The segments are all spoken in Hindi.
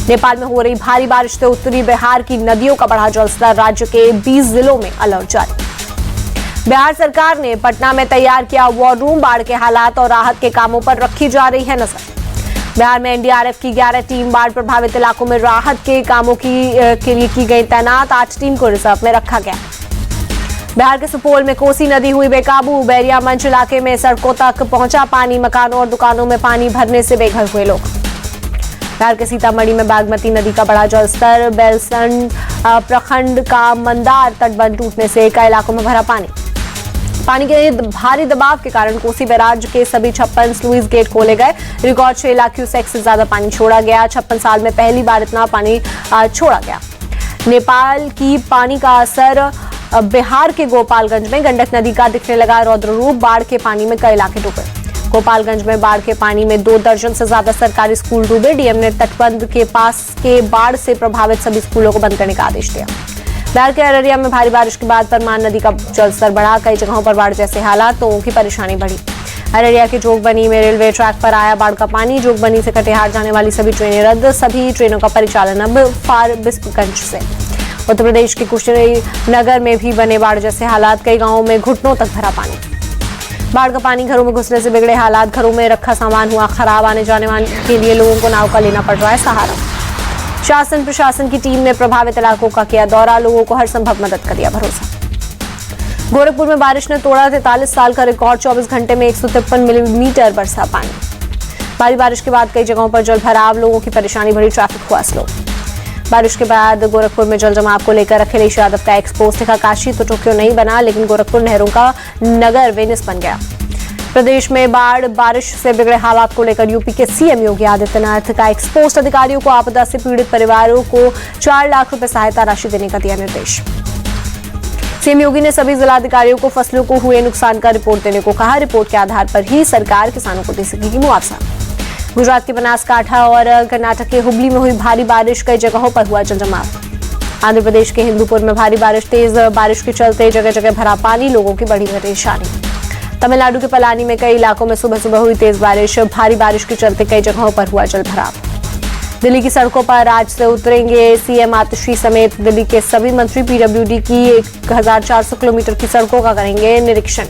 नेपाल में हो रही भारी बारिश से उत्तरी बिहार की नदियों का बढ़ा जलस्तर, राज्य के 20 जिलों में अलर्ट जारी। बिहार सरकार ने पटना में तैयार किया वॉर रूम, बाढ़ के हालात और राहत के कामों पर रखी जा रही है नजर। बिहार में एनडीआरएफ की 11 टीम बाढ़ प्रभावित इलाकों में राहत के कामों के लिए की गई तैनात, 8 टीम को रिजर्व में रखा गया। बिहार के सुपौल में कोसी नदी हुई बेकाबू, बैरिया मंच इलाके में सड़कों तक पहुंचा पानी, मकानों और दुकानों में पानी भरने से बेघर हुए लोग। बिहार के सीतामढ़ी में बागमती नदी का बढ़ा जलस्तर, बेलसंड प्रखंड का मंदार तटबंध टूटने से कई इलाकों में भरा पानी। पानी के भारी दबाव के कारण कोसी बैराज के सभी 56 स्लुइस गेट खोले गए। रिकॉर्ड 6 लाख क्यूसेक से ज्यादा पानी छोड़ा गया। 56 साल में पहली बार इतना पानी छोड़ा गया। नेपाल की पानी का असर बिहार के गोपालगंज में गंडक नदी का दिखने लगा रौद्र रूप, बाढ़ के पानी में कई इलाके डूबे। गोपालगंज में बाढ़ के पानी में 2 दर्जन से ज्यादा सरकारी स्कूल डूबे। डीएम ने तटबंध के पास के बाढ़ से प्रभावित सभी स्कूलों को बंद करने का आदेश दिया। बिहार के अररिया में भारी बारिश के बाद परमान नदी का जलस्तर बढ़ा, कई जगहों पर बाढ़ जैसे हालात, लोगों की परेशानी बढ़ी। अररिया के जोगबनी में रेलवे ट्रैक पर आया बाढ़ का पानी, जोगबनी से कटिहार जाने वाली सभी ट्रेनें रद्द, सभी ट्रेनों का परिचालन अब फारबिसगंज से। उत्तर प्रदेश के कुशीनगर में भी बने बाढ़ जैसे हालात, कई गांवों में घुटनों तक भरा पानी। बाढ़ का पानी घरों में घुसने से बिगड़े हालात, घरों में रखा सामान हुआ खराब, आने जाने के लिए लोगों को नाव का लेना पड़ रहा है सहारा। शासन प्रशासन की टीम ने प्रभावित इलाकों का किया दौरा, लोगों को हर संभव मदद का दिया भरोसा। गोरखपुर में बारिश ने तोड़ा 43 साल का रिकॉर्ड, 24 घंटे में 153 मिलीमीटर बरसा पानी। भारी बारिश के बाद कई जगहों पर जल भराव, लोगों की परेशानी बढ़ी, ट्रैफिक हुआ स्लो। बारिश के बाद गोरखपुर में जल जमाव को लेकर अखिलेश यादव का एक्सपोज दिखा, काशी तो टोक्यो नहीं बना लेकिन गोरखपुर नहरों का नगर वेनिस बन गया। प्रदेश में बाढ़ बारिश से बिगड़े हालात को लेकर यूपी के सीएम योगी आदित्यनाथ का एक्सपोस्ट, अधिकारियों को आपदा से पीड़ित परिवारों को 4 लाख रुपए सहायता राशि देने का दिया निर्देश। सीएम योगी ने सभी जिलाधिकारियों को फसलों को हुए नुकसान का रिपोर्ट देने को कहा, रिपोर्ट के आधार पर ही सरकार किसानों को दे सकेगी मुआवजा। गुजरात के बनासकांठा और कर्नाटक के हुबली में हुई भारी बारिश, कई जगहों पर हुआ जलजमाव। आंध्र प्रदेश के हिंदूपुर में भारी बारिश, तेज बारिश के चलते जगह जगह भरा पानी, लोगों की बड़ी परेशानी। तमिलनाडु के पलानी में कई इलाकों में सुबह सुबह हुई तेज बारिश, भारी बारिश के चलते कई जगहों पर हुआ जल भराव। दिल्ली की सड़कों पर आज से उतरेंगे सीएम आतिशी समेत दिल्ली के सभी मंत्री, पीडब्ल्यूडी की 1400 किलोमीटर की सड़कों का करेंगे निरीक्षण।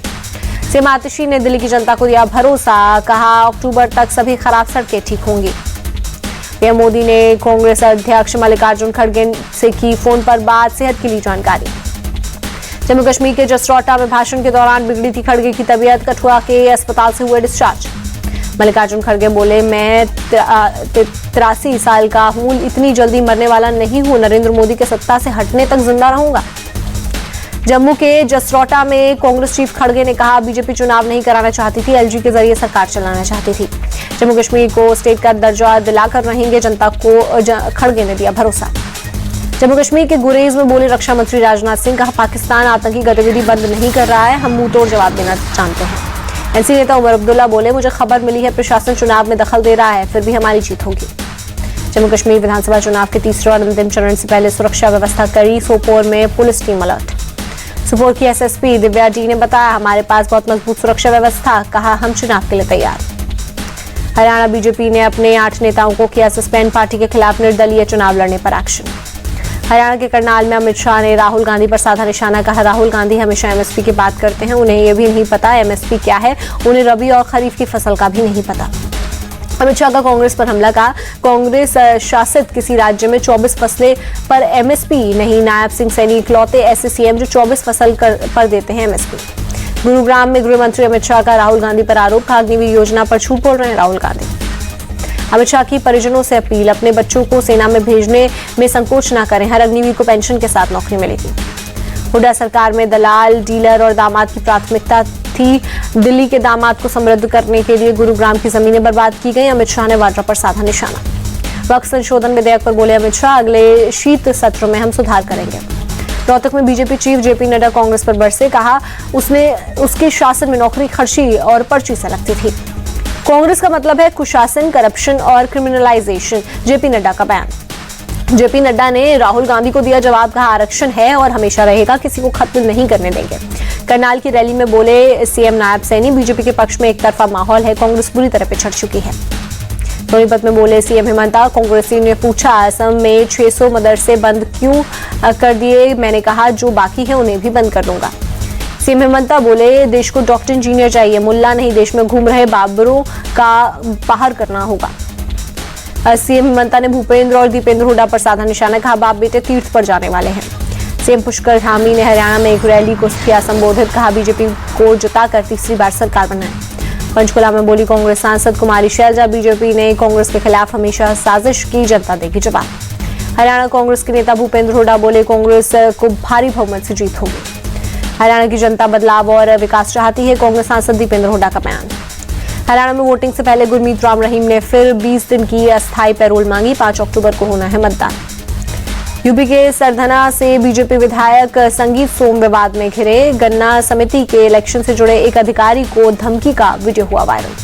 सीएम आतिशी ने दिल्ली की जनता को दिया भरोसा, कहा अक्टूबर तक सभी खराब सड़कें ठीक होंगी। पीएम मोदी ने कांग्रेस अध्यक्ष मल्लिकार्जुन खड़गे से की फोन पर बात, सेहत के लिए जानकारी। जम्मू कश्मीर के जसरोटा में भाषण के दौरान बिगड़ी थी खड़गे की तबीयत, कठुआ के अस्पताल से हुए डिस्चार्ज। मल्लिकार्जुन खड़गे बोले, मैं 83 साल का हूं, इतनी जल्दी मरने वाला नहीं हूं, नरेंद्र मोदी के सत्ता से हटने तक जिंदा रहूंगा। जम्मू के जसरोटा में कांग्रेस चीफ खड़गे ने कहा, बीजेपी चुनाव नहीं कराना चाहती थी, एलजी के जरिए सरकार चलाना चाहती थी। जम्मू कश्मीर को स्टेट का दर्जा दिलाकर रहेंगे जनता को, खड़गे ने दिया भरोसा। जम्मू कश्मीर के गुरेज में बोले रक्षा मंत्री राजनाथ सिंह, कहा पाकिस्तान आतंकी गतिविधि बंद नहीं कर रहा है, हम मुंह तोड़ जवाब देना जानते हैं। एनसी नेता उमर अब्दुल्ला बोले, मुझे खबर मिली है प्रशासन चुनाव में दखल दे रहा है, फिर भी हमारी जीत होगी। जम्मू कश्मीर विधानसभा चुनाव के तीसरे और अंतिम चरण से पहले सुरक्षा व्यवस्था कड़ी, सोपोर में पुलिस टीम अलर्ट। सोपोर की एसएसपी दिव्या डी ने बताया, हमारे पास बहुत मजबूत सुरक्षा व्यवस्था, कहा हम चुनाव के लिए तैयार। हरियाणा बीजेपी ने अपने 8 नेताओं को किया सस्पेंड, पार्टी के खिलाफ निर्दलीय चुनाव लड़ने पर एक्शन। हरियाणा के करनाल में अमित शाह ने राहुल गांधी पर साधा निशाना, कहा राहुल गांधी हमेशा एमएसपी की बात करते हैं, उन्हें यह भी नहीं पता एमएसपी क्या है, उन्हें रबी और खरीफ की फसल का भी नहीं पता। अमित शाह का कांग्रेस पर हमला, कहा कांग्रेस शासित किसी राज्य में 24 फसलें पर एमएसपी नहीं, नायब सिंह सैनी इकलौते ऐसे सीएम जो 24 फसल पर देते हैं एमएसपी। गुरुग्राम में गृह मंत्री अमित शाह का राहुल गांधी पर आरोप, कहा अग्निवीर योजना पर झूठ बोल रहे हैं राहुल गांधी। अमित शाह की परिजनों से अपील, अपने बच्चों को सेना में भेजने में संकोच न करें, हर अग्निवीर को पेंशन के साथ नौकरी मिलेगी। हुड्डा सरकार में दलाल, डीलर और दामाद की प्राथमिकता थी, दिल्ली के दामाद को समृद्ध करने के लिए गुरुग्राम की जमीनें बर्बाद की गई, अमित शाह ने वाड्रा पर साधा निशाना। वक्फ संशोधन विधेयक पर बोले अमित शाह, अगले शीत सत्र में हम सुधार करेंगे। रोहतक में BJP chief JP Nadda Congress पर बरसे, कहा उसके शासन में नौकरी खर्ची और पर्ची से लगती थी। कांग्रेस का मतलब है कुशासन, करप्शन और क्रिमिनलाइजेशन, जेपी नड्डा का बयान। जेपी नड्डा ने राहुल गांधी को दिया जवाब, कहा आरक्षण है और हमेशा रहेगा, किसी को खत्म नहीं करने देंगे। करनाल की रैली में बोले सीएम नायब सैनी, बीजेपी के पक्ष में एक तरफा माहौल है, कांग्रेस बुरी तरह पिछड़ चुकी है। सोनीपत में बोले सीएम हेमंता। कांग्रेसियों ने पूछा असम में 600 मदरसे बंद क्यों कर दिए, मैंने कहा जो बाकी है उन्हें भी बंद कर दूंगा। सीएम हेमंता बोले देश को डॉक्टर इंजीनियर चाहिए, मुल्ला नहीं। देश में घूम रहे बाबरों का बाहर करना होगा। सीएम हेमंता ने भूपेंद्र और दीपेंद्र हुड्डा पर साधा निशाना, कहा बाप बेटे तीर्थ पर जाने वाले हैं। सीएम पुष्कर धामी ने हरियाणा में एक रैली को किया संबोधित, कहा बीजेपी को जिताकर तीसरी बार सरकार बनाए। पंचकुला में बोली कांग्रेस सांसद कुमारी शैलजा, बीजेपी ने कांग्रेस के खिलाफ हमेशा साजिश की, जनता देगी जवाब। हरियाणा कांग्रेस के नेता भूपेंद्र हुड्डा बोले कांग्रेस को भारी बहुमत से जीत होगी। हरियाणा की जनता बदलाव और विकास चाहती है, कांग्रेस सांसद दीपेंद्र हुड्डा का बयान। हरियाणा में वोटिंग से पहले गुरमीत राम रहीम ने फिर 20 दिन की अस्थायी पैरोल मांगी, 5 अक्टूबर को होना है मतदान। यूपी के सरधना से बीजेपी विधायक संगीत सोम विवाद में घिरे, गन्ना समिति के इलेक्शन से जुड़े एक अधिकारी को धमकी का वीडियो हुआ वायरल।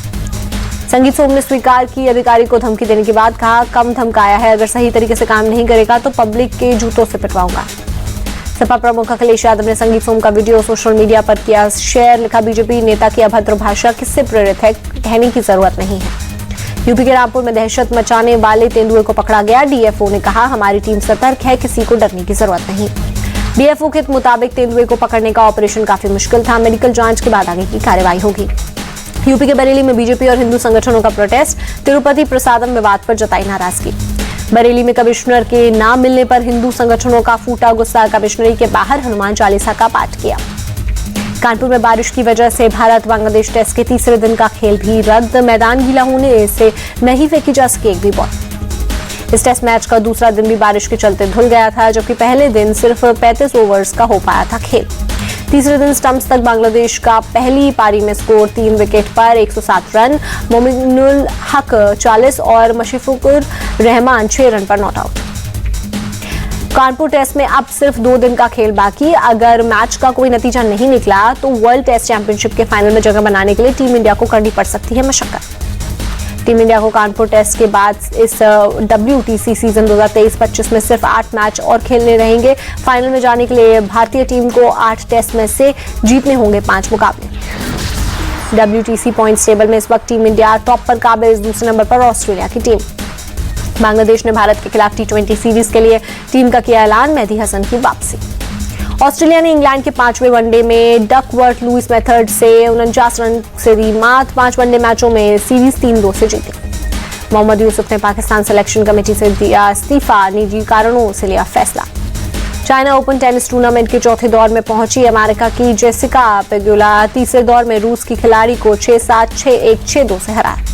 संगीत सोम ने स्वीकार की अधिकारी को धमकी देने के बाद, कहा कम धमकाया है, अगर सही तरीके से काम नहीं करेगा तो पब्लिक के जूतों से पिटवाऊंगा। सपा प्रमुख अखिलेश यादव ने संगीत सोम का वीडियो सोशल मीडिया पर किया शेयर, लिखा बीजेपी नेता की अभद्र भाषा किससे प्रेरित है, कहने की जरूरत नहीं है। यूपी के रामपुर में दहशत मचाने वाले तेंदुए को पकड़ा गया, डीएफओ ने कहा हमारी टीम सतर्क है, किसी को डरने की जरूरत नहीं। डीएफओ के मुताबिक तेंदुए को पकड़ने का ऑपरेशन काफी मुश्किल था, मेडिकल जांच के बाद आगे की कार्रवाई होगी। यूपी के बरेली में बीजेपी और हिंदू संगठनों का प्रोटेस्ट, तिरुपति प्रसादम विवाद पर जताई नाराजगी। बरेली में कमिश्नर के नाम मिलने पर हिंदू संगठनों का फूटा गुस्सा, कमिश्नरी के बाहर हनुमान चालीसा का पाठ किया। कानपुर में बारिश की वजह से भारत बांग्लादेश टेस्ट के तीसरे दिन का खेल भी रद्द, मैदान गीला होने से नहीं फेंकी जा सकी एक भी बॉल। इस टेस्ट मैच का दूसरा दिन भी बारिश के चलते धुल गया था, जबकि पहले दिन सिर्फ 35 ओवर्स का हो पाया था खेल। तीसरे दिन स्टंप्स तक बांग्लादेश का पहली पारी में स्कोर 3 विकेट पर 107 रन, मोमिनुल हक 40 और मुशफिकुर रहमान 6 रन पर नॉट आउट। कानपुर टेस्ट में अब सिर्फ 2 दिन का खेल बाकी, अगर मैच का कोई नतीजा नहीं निकला तो वर्ल्ड टेस्ट चैंपियनशिप के फाइनल में जगह बनाने के लिए टीम इंडिया को करनी पड़ सकती है मशक्कत। टीम इंडिया को कानपुर टेस्ट के बाद इस WTC सीजन 2023-25 में सिर्फ 8 मैच और खेलने रहेंगे। फाइनल में जाने के लिए भारतीय टीम को 8 टेस्ट में से जीतने होंगे 5 मुकाबले। WTC पॉइंट्स टेबल में इस वक्त टीम इंडिया टॉप पर काबिज, दूसरे नंबर पर ऑस्ट्रेलिया की टीम। बांग्लादेश ने भारत के खिलाफ T20 सीरीज के लिए टीम का किया ऐलान, मेहदी हसन की वापसी। ऑस्ट्रेलिया ने इंग्लैंड के 5वें वनडे में डकवर्थ लुइस मेथड से 49 रन से दी मात, 5 वनडे मैचों में सीरीज 3-2 से जीती। मोहम्मद यूसुफ ने पाकिस्तान सिलेक्शन कमेटी से दिया इस्तीफा, निजी कारणों से लिया फैसला। चाइना ओपन टेनिस टूर्नामेंट के चौथे दौर में पहुंची अमेरिका की जेसिका पेगुला, तीसरे दौर में रूस की खिलाड़ी को 6-7, 6-1, 6-2 से हराया।